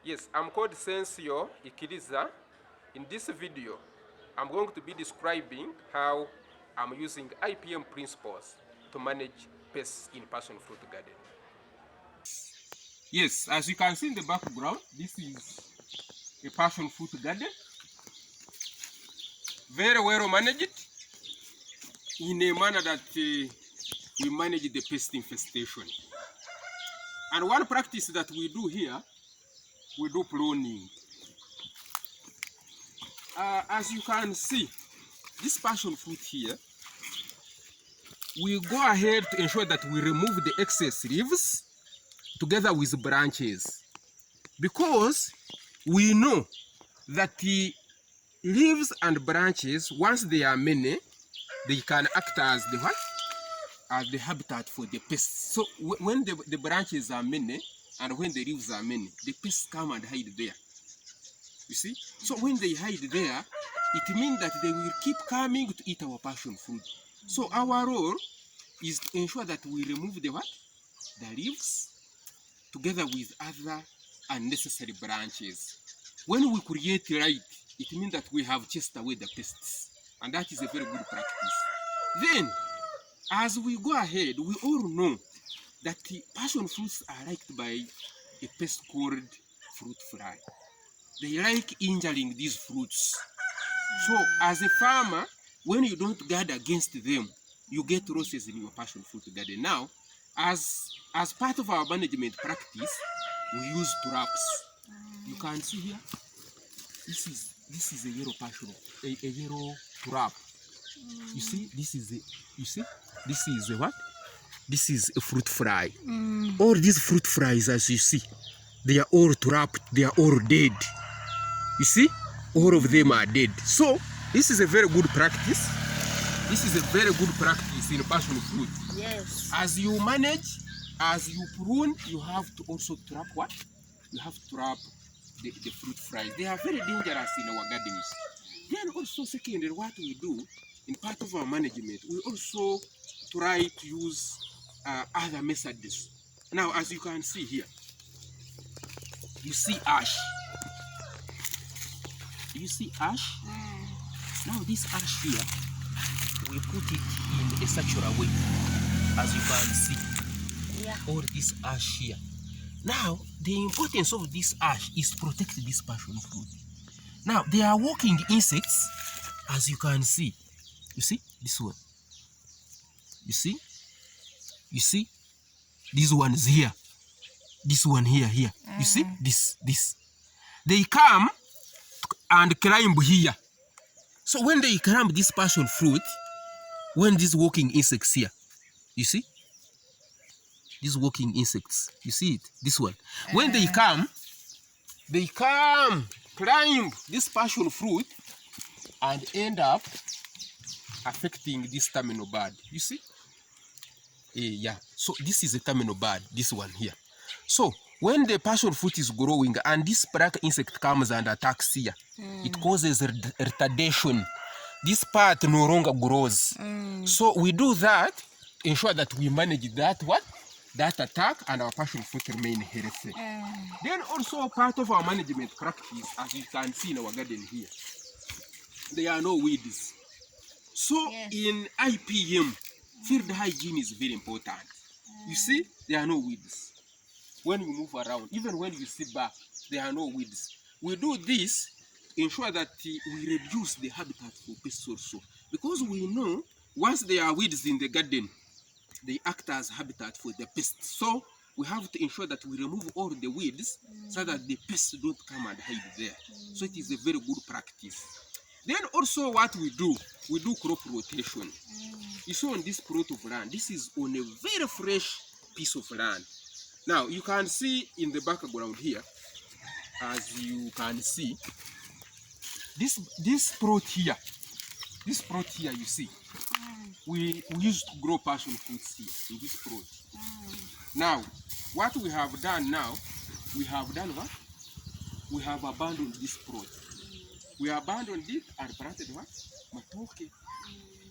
Yes, I'm called SENSIO IKIRIZA. In this video, I'm going to be describing how I'm using IPM principles to manage pests in passion fruit garden. Yes, as you can see in the background, this is a passion fruit garden. Very well managed in a manner that we manage the pest infestation. And one practice that we do here, we do pruning. As you can see, this passion fruit here, we go ahead to ensure that we remove the excess leaves together with branches, because we know that the leaves and branches, once they are many, they can act as the what? As the habitat for the pests. So when the branches are many and when the leaves are many, the pests come and hide there. You see? So when they hide there, it means that they will keep coming to eat our passion fruit. So our role is to ensure that we remove the what? The leaves together with other unnecessary branches. When we create light, it means that we have chased away the pests, and that is a very good practice. Then, as we go ahead, we all know that the passion fruits are liked by a pest called fruit fly. They like injuring these fruits. So, as a farmer, when you don't guard against them, you get losses in your passion fruit garden. Now, as part of our management practice, we use traps. You can see here, this is a yellow passion, a yellow trap. You see, this is a what? This is a fruit fly. All these fruit flies, as you see, they are all trapped, they are all dead. You see, all of them are dead. So, this is a very good practice. This is a very good practice in passion fruit. Yes. As you manage, as you prune, you have to also trap what? You have to trap the fruit flies. They are very dangerous in our gardens. Then also, secondly, what we do in part of our management, we also try to use other methods. Now, as you can see here, you see ash. You see ash? Now this ash here, we put it in a circular way, as you can see. Yeah. All this ash here. Now, the importance of this ash is to protect this passion fruit. Now, they are walking insects, as you can see. You see? This one. You see? You see? This one is here. This one here. You see? This. They come and climb here. So when they climb this passion fruit, when these walking insects here, you see? These walking insects, you see it? This one. When they come, climb this passion fruit and end up affecting this terminal bud. You see? Yeah. So this is a terminal bud, this one here. So when the passion fruit is growing and this black insect comes and attacks here, it causes retardation. This part no longer grows. So we do that to ensure that we manage that attack, and our passion fruit remain healthy. Then also part of our management practice, as you can see in our garden here, there are no weeds. So in IPM, field hygiene is very important. You see, there are no weeds. When you move around, even when you sit back, there are no weeds. We do this to ensure that we reduce the habitat for pests also. Because we know once there are weeds in the garden, they act as habitat for the pests. So we have to ensure that we remove all the weeds so that the pests don't come and hide there. So it is a very good practice. Then also what we do crop rotation. You see on this plot of land, this is on a very fresh piece of land. Now you can see in the background here, as you can see, this plot here, you see, we used to grow passion fruits here in this plot. Now, what we have done now, we have abandoned this plot. We abandoned it and planted what? Matoke.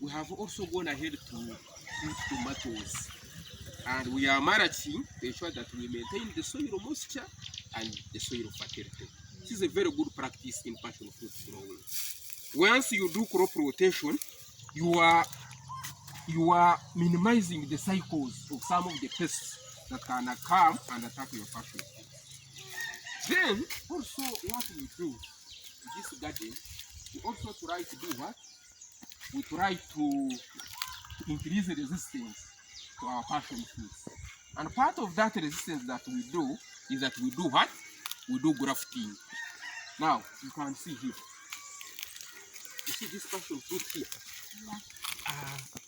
We have also gone ahead to plant tomatoes. And we are managing to ensure that we maintain the soil moisture and the soil fertility. This is a very good practice in passion fruit growing. Once you do crop rotation, you are minimizing the cycles of some of the pests that can come and attack your passion fruit. Then also what we do in this garden, we also try to do what? We try to increase the resistance to our passion fruits. And part of that resistance that we do is that we do what? We do grafting. Now, you can see here. You see this passion fruit here? Yeah.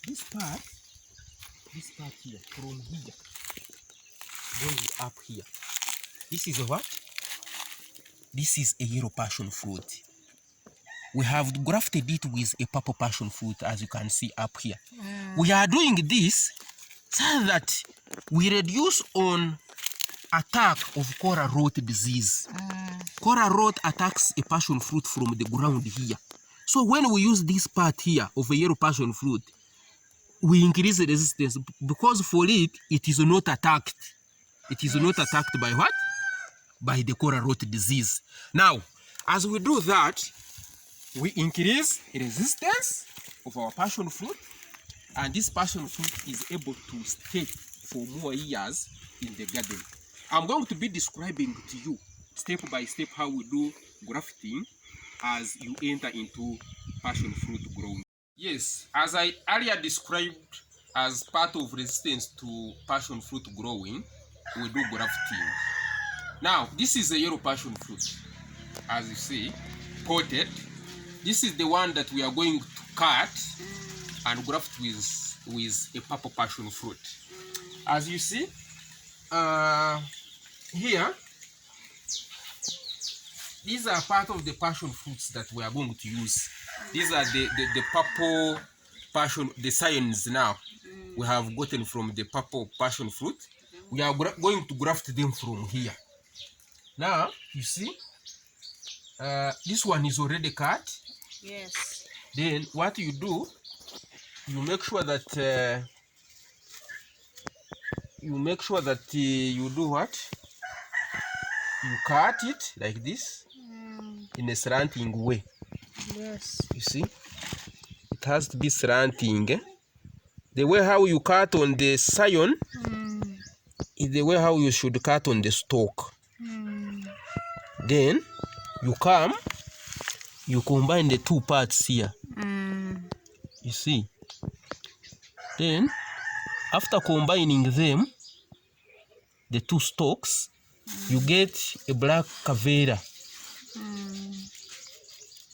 This part here, from here, going up here. This is a what? This is a yellow passion fruit. We have grafted it with a purple passion fruit, as you can see up here. We are doing this so that we reduce on attack of coral rot disease. Coral rot attacks a passion fruit from the ground here. So when we use this part here of a yellow passion fruit, we increase the resistance because for it, it is not attacked. It is not attacked by what? By the coral rot disease. Now, as we do that, we increase resistance of our passion fruit, and this passion fruit is able to stay for more years in the garden. I'm going to be describing to you step by step how we do grafting as you enter into passion fruit growing. Yes, as I earlier described, as part of resistance to passion fruit growing, we do grafting. Now, this is a yellow passion fruit, as you see, coated. This is the one that we are going to cut and graft with a purple passion fruit. As you see, here, these are part of the passion fruits that we are going to use. These are the purple passion, the scions now we have gotten from the purple passion fruit. We are going to graft them from here. Now, you see, this one is already cut. Yes. Then what you do, you make sure that you do what? You cut it like this in a slanting way. Yes. You see, it has to be slanting. The way how you cut on the scion is the way how you should cut on the stalk. Then you combine the two parts here. You see. Then after combining them, the two stalks, you get a black cavera.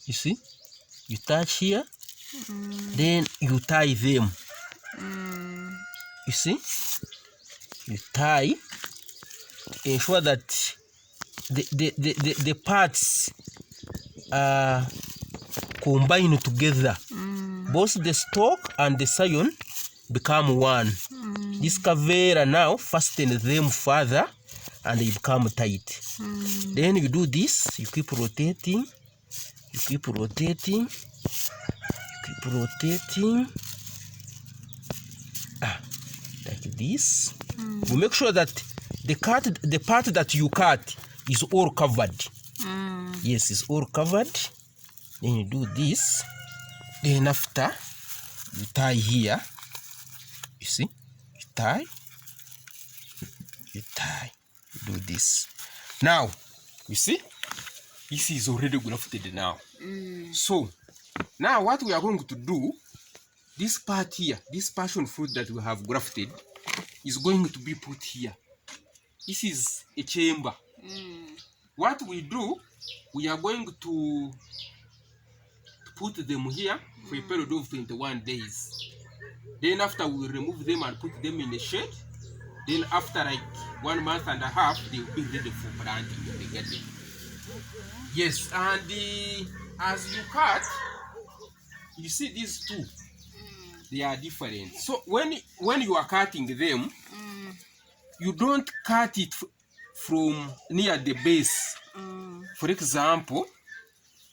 You see, you touch here, then you tie them. You see, you tie, ensure that the parts are combined together. Both the stalk and the scion become one. This cavera now fasten them further and they become tight. Then you do this, you keep rotating, like this. You make sure that the part that you cut is all covered. Yes, it's all covered. Then you do this. Then after, you tie here. You see, you tie, you do this. Now, you see, this is already grafted now. So, now what we are going to do, this part here, this passion fruit that we have grafted, is going to be put here. This is a chamber. What we do, we are going to put them here for a period of 21 days. Then after we remove them and put them in the shade, then after like 1 month and a half, they will be ready for planting in the garden. Yes, and as you cut, you see these two, they are different. So when you are cutting them, you don't cut it from near the base. For example,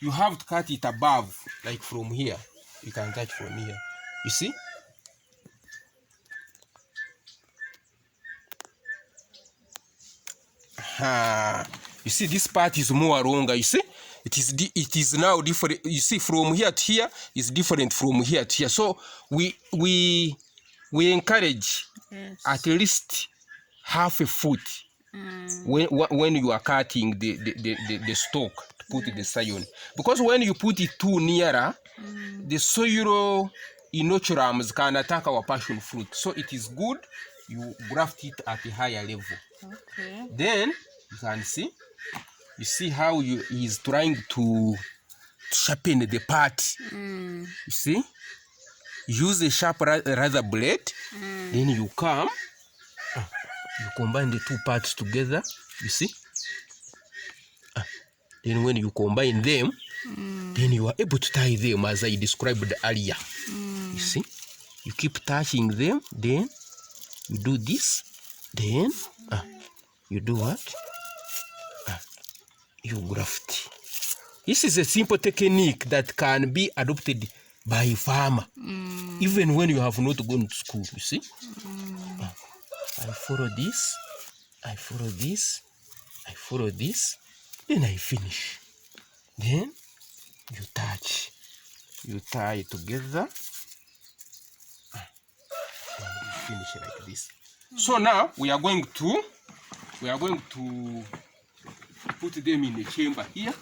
you have to cut it above, like from here. You can cut from here. You see? You see, this part is more longer. You see, it is now different. You see, from here to here is different from here to here. So we encourage at least half a foot when you are cutting the stalk to put the scion, because when you put it too nearer, the soil inoculums can attack our passion fruit. So it is good you graft it at a higher level. Okay. Then you can see, you see how he is trying to sharpen the part. You see, use a sharp razor blade. Then you come, you combine the two parts together. You see, then when you combine them, then you are able to tie them as I described earlier. You see, you keep touching them, then you do this, then you do what? You graft. This is a simple technique that can be adopted by a farmer, even when you have not gone to school. You see, I follow this, I follow this, I follow this, then I finish. Then you touch, you tie it together, and you finish like this. So now we are going to put them in the chamber here.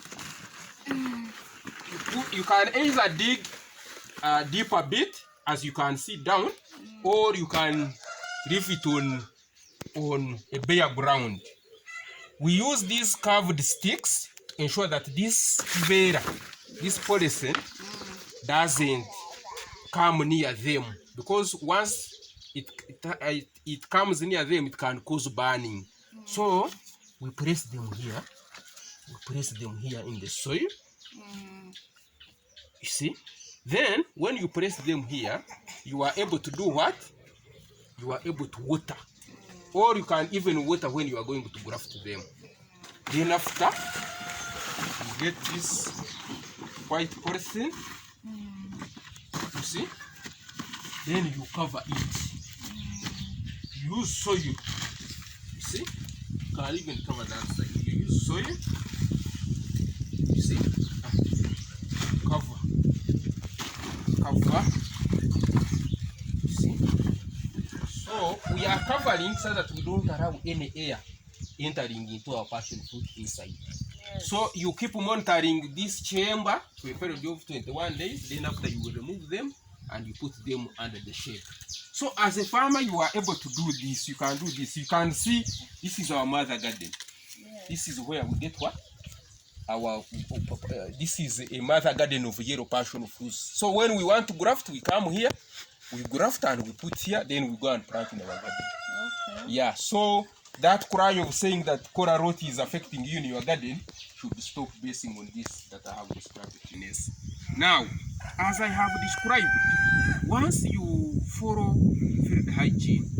You can either dig deep a bit, as you can see down, or you can leave it on a bare ground. We use these curved sticks to ensure that this polythene doesn't come near them, because once it comes near them, it can cause burning. So we place them here. We place them here in the soil. You see? Then when you place them here, you are able to do what? You are able to water. Or you can even water when you are going to graft them. Then after, you get this white polythene. You see? Then you cover it. Use soil. You see? You can even cover that side. You use soil. You see? Cover. You see? So we are covering so that we don't allow any air entering into our passion fruit inside. Yes. So you keep monitoring this chamber for a period of 21 days. Then after, you will remove them and you put them under the shade. So as a farmer, you are able to do this. You can do this. You can see this is our mother garden. Yes. This is where we get what? This is a mother garden of yellow passion fruits. So when we want to graft, we come here, we graft and we put here, then we go and plant in our garden. Okay. Yeah, so that cry of saying that coral rot is affecting you in your garden should stop basing on this that I have described. Now, as I have described, once you follow field hygiene,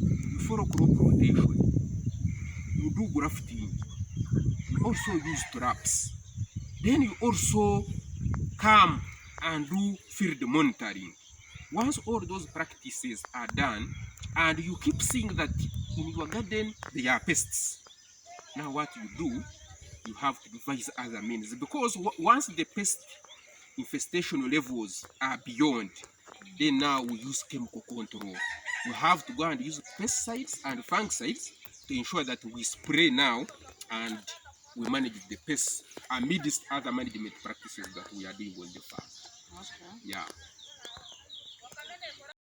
you follow crop rotation, you do grafting, you also use traps, then you also come and do field monitoring. Once all those practices are done, and you keep seeing that in your garden there are pests, now what you do, you have to devise other means, because once the pest infestation levels are beyond, then now we use chemical control. We have to go and use pesticides and fungicides to ensure that we spray now and we manage the pests amidst other management practices that we are doing on the farm. Okay. Yeah.